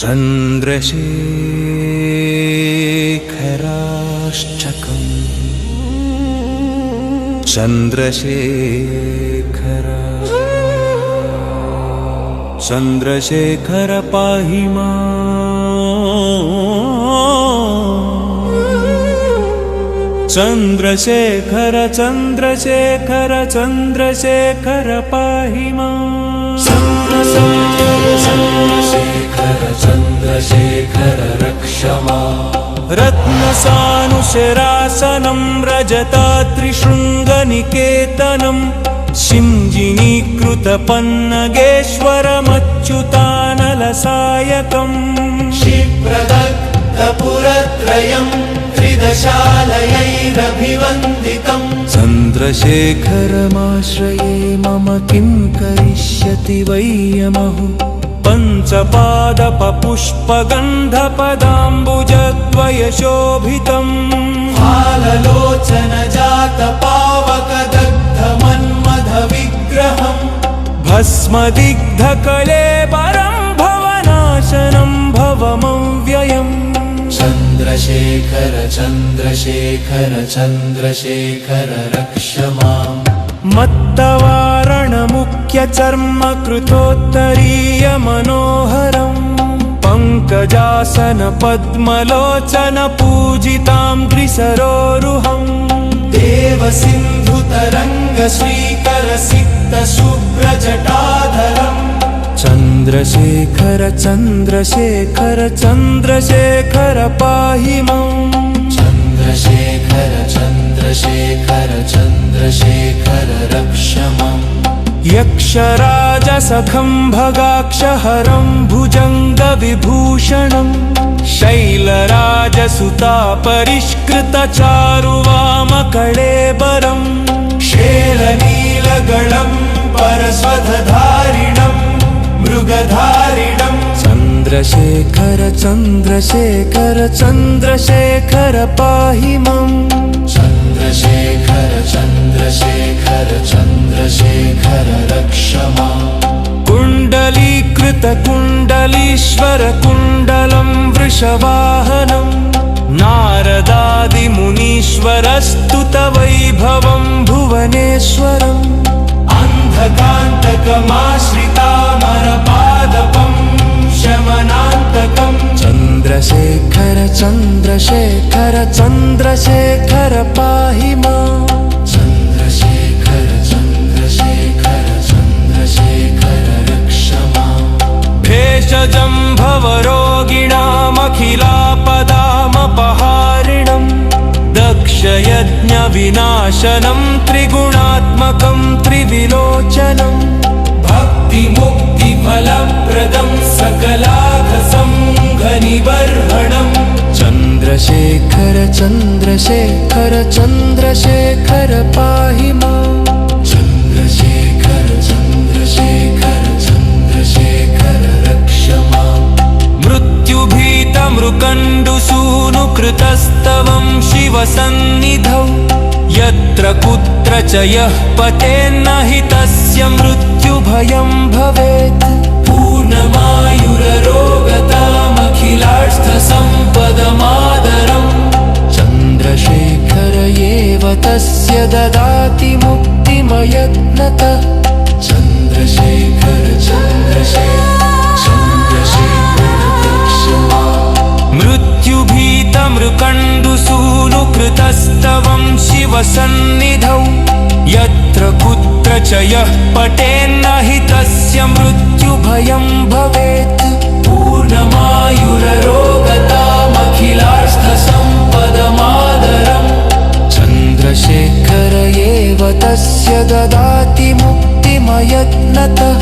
चन्द्रशेखराष्टकम् चन्द्रशेखर पाहि माम्। चन्द्रशेखर पाहि माम्। चन्द्रशेखर रक्ष माम्। रत्नसानुशरासनं रजतात्रिशृङ्गनिकेतनं शिञ्जिनीकृतपन्नगेश्वरमच्युतानलसायकम् क्षिप्रदत्तपुरत्रयं त्रिदशालयैरभिवन्दितम्। चन्द्रशेखरमाश्रये मम किं करिष्यति वै यमः। पञ्चपादपपुष्पगन्धपदाम्बुजद्वयशोभितम् फाललोचनजातपावकदग्धमन्मथविग्रहम् भस्मदिग्धकलेबरं भवनाशनं भवमव्ययम्। चन्द्रशेखर रक्ष माम्। मत्तवारणमुख्यचर्मकृतोत्तरीयमनोहरम् पङ्कजासन पद्मलोचन पूजितां ग्रिसरोरुहम् देवसिन्धुतरङ्गस्वीकरसिक्तशुभ्रजटाधरम्। चन्द्रशेखर पाहि माम्। चन्द्रशेखर रक्ष माम्। यक्षराजसखं भगाक्षहरं भुजङ्गविभूषणं शैलराजसुतापरिष्कृतचारुवामकळेबरम् शेलनीलगळं परस्वधधारिणं मृगधारिणम्। चन्द्रशेखर पाहि माम्। चन्द्रशेखर रक्ष माम्। कुण्डलीकृतकुण्डलीश्वरकुण्डलं वृषवाहनं नारदादिमुनीश्वरस्तुतवैभवं भुवनेश्वरम् अन्धकान्तकमाश्रितामरपादपं शमनान्तकम्। चन्द्रशेखर पाहि माम्। चन्द्रशेखर रक्ष माम्। भेषजं भवरोगिणामखिलापदामपहारिणं दक्षयज्ञविनाशनं त्रिगुणात्मकं त्रिविलोचनम् भक्तिमुक्तिफलप्रदं सकलाघसंघनिबर्हणम्। चन्द्रशेखर पाहि माम्। चन्द्रशेखर रक्ष माम्। मृत्युभीतमृकण्डुसूनुकृतस्तवं शिवसन्निधौ यत्र कुत्र च यः पतेन्न हि तस्य मृत्युभयं भवेत्। पूर्णमायुररोगतामखिलार्थसम्पदमादरम्। चन्द्रशेखर एव तस्य ददाति मुक्तिमयत्नतः। चन्द्रशेखर रक्ष माम्। मृत्युभीतमृकण्डुसूनुकृतस्तवं शिवसन्निधौ यत्र कुत्र च यः पठेन्न हि तस्य मृत्युभयं भवेत्। पूर्णमायुररोगतामखिलार्थसम्पदमादरम्। चन्द्रशेखर एव तस्य ददाति मुक्तिमयत्नतः।